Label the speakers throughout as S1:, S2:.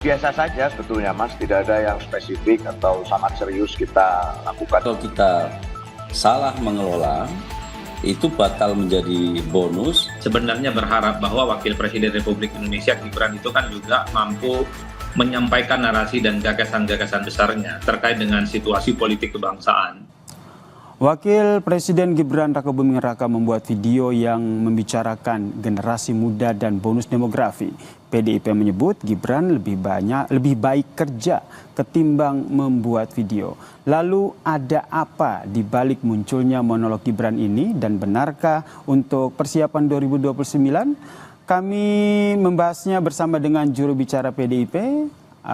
S1: Biasa saja sebetulnya Mas, tidak ada yang spesifik atau sangat serius kita lakukan.
S2: Kalau kita salah mengelola, itu bakal menjadi bonus.
S3: Sebenarnya berharap bahwa Wakil Presiden Republik Indonesia Gibran itu kan juga mampu menyampaikan narasi dan gagasan-gagasan besarnya terkait dengan situasi politik kebangsaan.
S4: Wakil Presiden Gibran Rakabuming Raka membuat video yang membicarakan generasi muda dan bonus demografi. PDIP menyebut Gibran lebih baik kerja ketimbang membuat video. Lalu ada apa di balik munculnya monolog Gibran ini dan benarkah untuk persiapan 2029? Kami membahasnya bersama dengan juru bicara PDIP,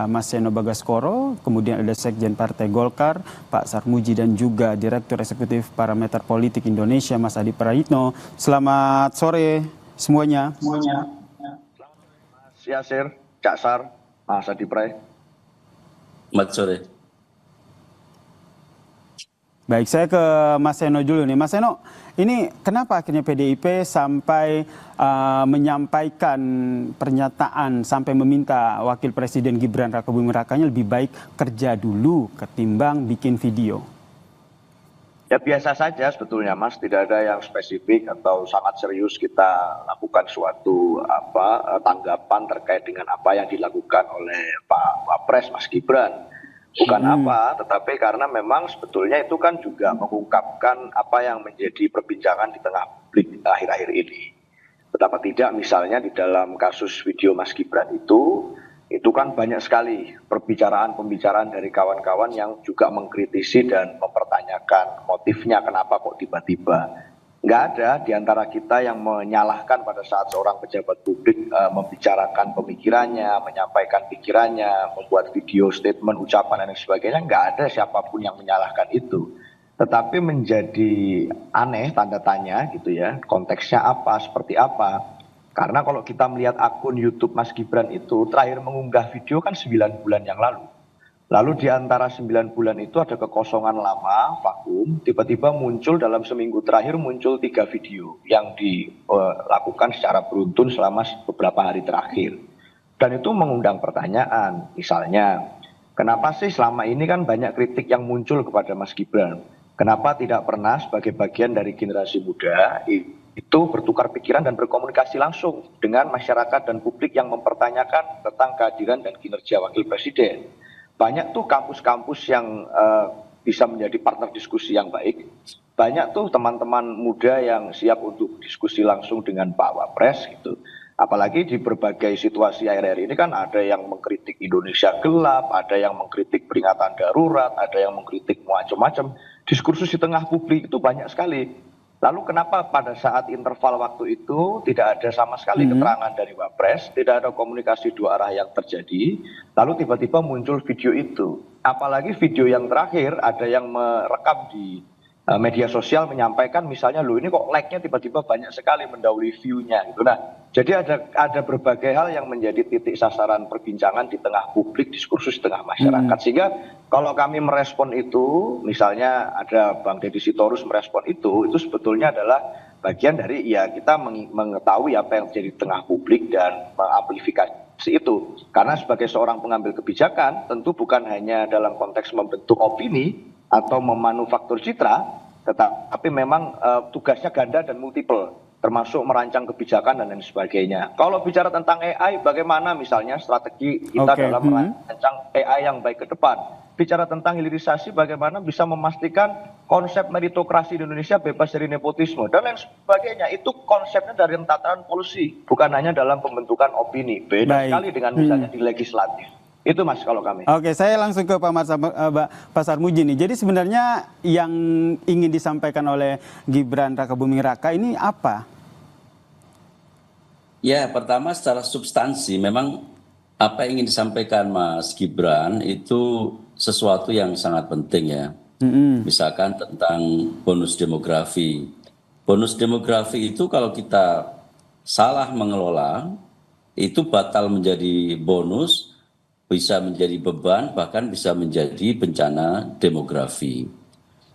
S4: Mas Seno Bagaskoro, kemudian ada Sekjen Partai Golkar, Pak Sarmuji, dan juga Direktur Eksekutif Parameter Politik Indonesia, Mas Adi Prayitno. Selamat sore semuanya.
S1: Mas Yasir, Cak Sar, Mas Adi Pray.
S2: Selamat sore.
S4: Baik, saya ke Mas Seno dulu nih. Mas Seno, ini kenapa akhirnya PDIP sampai menyampaikan pernyataan sampai meminta Wakil Presiden Gibran Rakabuming Rakanya lebih baik kerja dulu ketimbang bikin video?
S1: Ya biasa saja sebetulnya Mas, tidak ada yang spesifik atau sangat serius kita lakukan suatu tanggapan terkait dengan apa yang dilakukan oleh Pak Wapres Mas Gibran. Bukan apa, tetapi karena memang sebetulnya itu kan juga mengungkapkan apa yang menjadi perbincangan di tengah publik akhir-akhir ini. Betapa tidak misalnya di dalam kasus video Mas Gibran itu kan banyak sekali pembicaraan dari kawan-kawan yang juga mengkritisi dan mempertanyakan motifnya kenapa kok tiba-tiba. Nggak ada di antara kita yang menyalahkan pada saat seorang pejabat publik membicarakan pemikirannya, menyampaikan pikirannya, membuat video statement, ucapan dan sebagainya. Nggak ada siapapun yang menyalahkan itu. Tetapi menjadi aneh tanda tanya gitu ya, konteksnya apa, seperti apa. Karena kalau kita melihat akun YouTube Mas Gibran itu terakhir mengunggah video kan 9 bulan yang lalu. Lalu di antara 9 bulan itu ada kekosongan lama, vakum, tiba-tiba muncul dalam seminggu terakhir muncul 3 video yang dilakukan secara beruntun selama beberapa hari terakhir. Dan itu mengundang pertanyaan, misalnya, kenapa sih selama ini kan banyak kritik yang muncul kepada Mas Gibran? Kenapa tidak pernah sebagai bagian dari generasi muda itu bertukar pikiran dan berkomunikasi langsung dengan masyarakat dan publik yang mempertanyakan tentang kehadiran dan kinerja Wakil Presiden? Banyak tuh kampus-kampus yang bisa menjadi partner diskusi yang baik. Banyak tuh teman-teman muda yang siap untuk diskusi langsung dengan Pak Wapres gitu. Apalagi di berbagai situasi akhir-akhir ini kan ada yang mengkritik Indonesia gelap, ada yang mengkritik peringatan darurat, ada yang mengkritik macam-macam. Diskursus di tengah publik itu banyak sekali. Lalu kenapa pada saat interval waktu itu tidak ada sama sekali keterangan dari Wapres, tidak ada komunikasi dua arah yang terjadi, lalu tiba-tiba muncul video itu. Apalagi video yang terakhir ada yang merekam di media sosial menyampaikan misalnya, loh ini kok like-nya tiba-tiba banyak sekali mendahului view-nya gitu. Nah, jadi ada berbagai hal yang menjadi titik sasaran perbincangan di tengah publik, diskursus di tengah masyarakat. Sehingga kalau kami merespon itu, misalnya ada Bang Deddy Sitorus merespon itu sebetulnya adalah bagian dari ya kita mengetahui apa yang terjadi di tengah publik dan mengamplifikasi itu. Karena sebagai seorang pengambil kebijakan tentu bukan hanya dalam konteks membentuk opini atau memanufaktur citra, tetapi memang tugasnya ganda dan multiple, termasuk merancang kebijakan dan lain sebagainya. Kalau bicara tentang AI, bagaimana misalnya strategi kita dalam merancang AI yang baik ke depan? Bicara tentang hilirisasi, bagaimana bisa memastikan konsep meritokrasi di Indonesia bebas dari nepotisme dan lain sebagainya. Itu konsepnya dari tataran policy, bukan hanya dalam pembentukan opini. Beda sekali dengan misalnya di legislatif. Itu Mas kalau kami.
S4: Oke, saya langsung ke Pak Sarmuji nih. Jadi sebenarnya yang ingin disampaikan oleh Gibran Rakabuming Raka ini apa?
S2: Ya, pertama secara substansi memang apa yang ingin disampaikan Mas Gibran itu sesuatu yang sangat penting ya. Misalkan tentang bonus demografi. Bonus demografi itu kalau kita salah mengelola itu bakal menjadi bonus, bisa menjadi beban, bahkan bisa menjadi bencana demografi.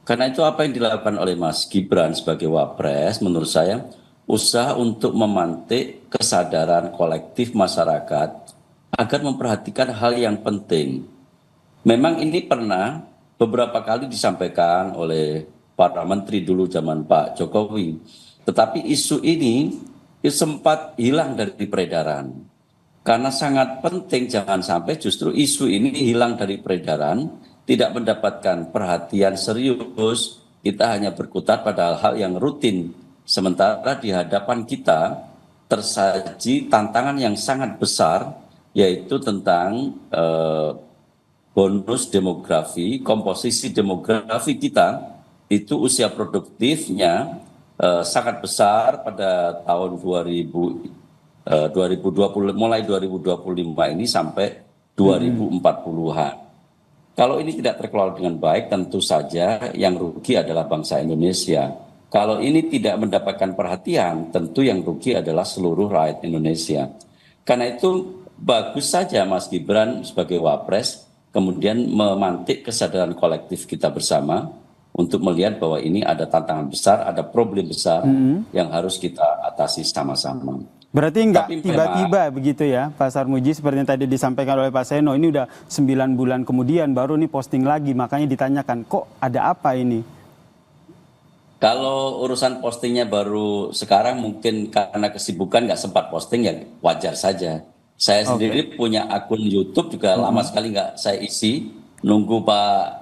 S2: Karena itu apa yang dilakukan oleh Mas Gibran sebagai Wapres, menurut saya usaha untuk memantik kesadaran kolektif masyarakat agar memperhatikan hal yang penting. Memang ini pernah beberapa kali disampaikan oleh para menteri dulu zaman Pak Jokowi. Tetapi isu ini sempat hilang dari peredaran. Karena sangat penting jangan sampai justru isu ini hilang dari peredaran, tidak mendapatkan perhatian serius, kita hanya berkutat pada hal-hal yang rutin. Sementara di hadapan kita tersaji tantangan yang sangat besar, yaitu tentang bonus demografi, komposisi demografi kita, itu usia produktifnya sangat besar pada tahun 2020, mulai 2025 ini sampai 2040-an. Kalau ini tidak terkelola dengan baik, tentu saja yang rugi adalah bangsa Indonesia. Kalau ini tidak mendapatkan perhatian, tentu yang rugi adalah seluruh rakyat Indonesia. Karena itu bagus saja Mas Gibran sebagai Wapres kemudian memantik kesadaran kolektif kita bersama untuk melihat bahwa ini ada tantangan besar, ada problem besar yang harus kita atasi sama-sama.
S4: Berarti nggak tiba-tiba begitu ya Pak Sarmuji, seperti yang tadi disampaikan oleh Pak Seno, ini udah 9 bulan kemudian baru nih posting lagi, makanya ditanyakan kok ada apa ini?
S2: Kalau urusan postingnya baru sekarang mungkin karena kesibukan nggak sempat posting, ya wajar saja. Saya sendiri punya akun YouTube juga lama sekali nggak saya isi, nunggu Pak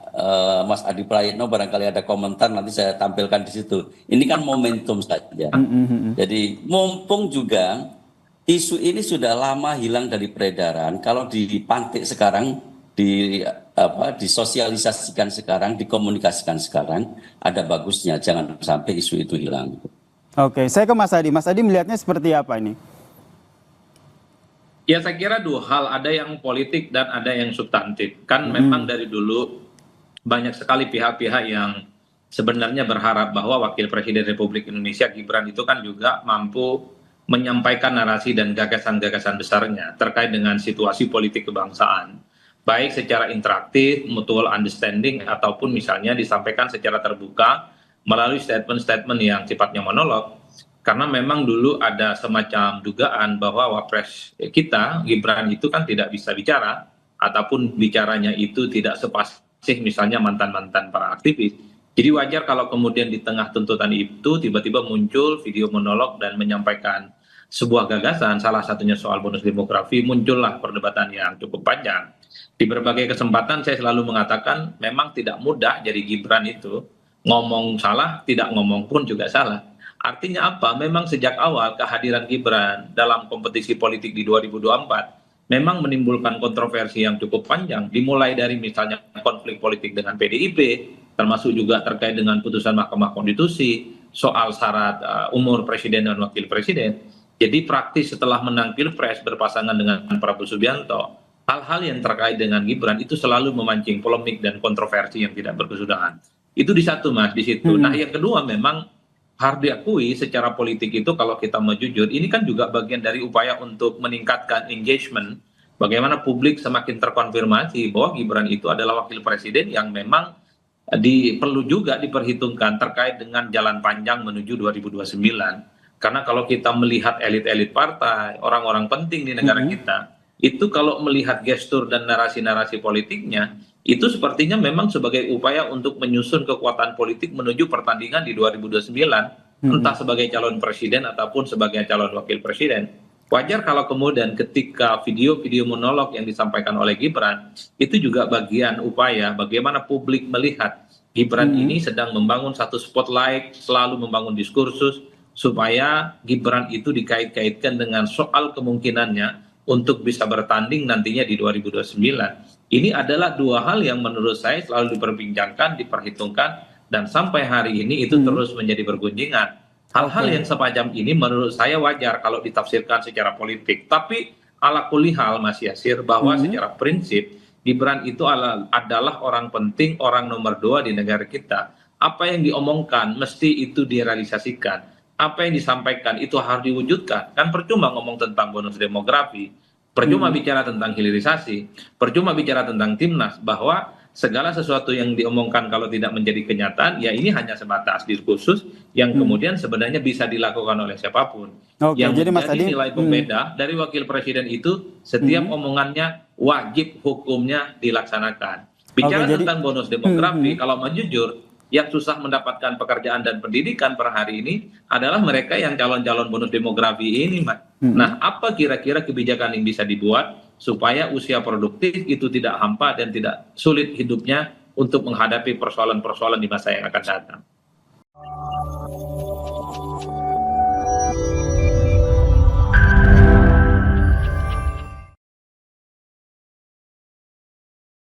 S2: Mas Adi Prayitno barangkali ada komentar nanti saya tampilkan di situ. Ini kan momentum saja. Jadi mumpung juga isu ini sudah lama hilang dari peredaran, kalau dipantik sekarang, disosialisasikan sekarang, dikomunikasikan sekarang, ada bagusnya. Jangan sampai isu itu hilang.
S4: Oke, saya ke Mas Adi. Mas Adi melihatnya seperti apa ini?
S3: Ya saya kira dua hal, ada yang politik dan ada yang substantif. Kan memang dari dulu banyak sekali pihak-pihak yang sebenarnya berharap bahwa Wakil Presiden Republik Indonesia Gibran itu kan juga mampu menyampaikan narasi dan gagasan-gagasan besarnya terkait dengan situasi politik kebangsaan. Baik secara interaktif, mutual understanding, ataupun misalnya disampaikan secara terbuka melalui statement-statement yang sifatnya monolog. Karena memang dulu ada semacam dugaan bahwa Wapres kita, Gibran itu kan tidak bisa bicara, ataupun bicaranya itu tidak sepasih misalnya mantan-mantan para aktivis. Jadi wajar kalau kemudian di tengah tuntutan itu tiba-tiba muncul video monolog dan menyampaikan sebuah gagasan, salah satunya soal bonus demografi, muncullah perdebatan yang cukup panjang. Di berbagai kesempatan saya selalu mengatakan memang tidak mudah jadi Gibran itu, ngomong salah, tidak ngomong pun juga salah. Artinya apa? Memang sejak awal kehadiran Gibran dalam kompetisi politik di 2024 memang menimbulkan kontroversi yang cukup panjang, dimulai dari misalnya konflik politik dengan PDIP, termasuk juga terkait dengan putusan Mahkamah Konstitusi, soal syarat umur presiden dan wakil presiden. Jadi praktis setelah menang Pilpres berpasangan dengan Prabowo Subianto, hal-hal yang terkait dengan Gibran itu selalu memancing polemik dan kontroversi yang tidak berkesudahan. Itu di satu Mas, di situ. Nah yang kedua memang harus diakui secara politik itu kalau kita mau jujur, ini kan juga bagian dari upaya untuk meningkatkan engagement, bagaimana publik semakin terkonfirmasi bahwa Gibran itu adalah wakil presiden yang memang perlu juga diperhitungkan terkait dengan jalan panjang menuju 2029. Karena kalau kita melihat elit-elit partai, orang-orang penting di negara kita, itu kalau melihat gestur dan narasi-narasi politiknya, itu sepertinya memang sebagai upaya untuk menyusun kekuatan politik menuju pertandingan di 2029, entah sebagai calon presiden ataupun sebagai calon wakil presiden. Wajar kalau kemudian ketika video-video monolog yang disampaikan oleh Gibran, itu juga bagian upaya bagaimana publik melihat Gibran ini sedang membangun satu spotlight, selalu membangun diskursus, supaya Gibran itu dikait-kaitkan dengan soal kemungkinannya untuk bisa bertanding nantinya di 2029. Ini adalah dua hal yang menurut saya selalu diperbincangkan, diperhitungkan, dan sampai hari ini itu terus menjadi bergunjingan. Hal-hal yang semacam ini menurut saya wajar kalau ditafsirkan secara politik. Tapi ala kulli hal Mas Yasir, bahwa secara prinsip Gibran itu adalah orang penting, orang nomor 2 di negara kita. Apa yang diomongkan mesti itu direalisasikan. Apa yang disampaikan itu harus diwujudkan. Kan percuma ngomong tentang bonus demografi, percuma bicara tentang hilirisasi, percuma bicara tentang timnas, bahwa segala sesuatu yang diomongkan kalau tidak menjadi kenyataan, ya ini hanya sebatas diskursus yang kemudian sebenarnya bisa dilakukan oleh siapapun.
S4: Oke,
S3: Yang
S4: jadi Mas
S3: menjadi
S4: Adi,
S3: nilai pembeda dari wakil presiden itu setiap omongannya wajib hukumnya dilaksanakan. Bicara
S4: Oke, jadi-
S3: tentang bonus demografi, kalau mau jujur, yang susah mendapatkan pekerjaan dan pendidikan per hari ini adalah mereka yang calon-calon bonus demografi ini, Mas. Nah, apa kira-kira kebijakan yang bisa dibuat supaya usia produktif itu tidak hampa dan tidak sulit hidupnya untuk menghadapi persoalan-persoalan di masa yang akan datang?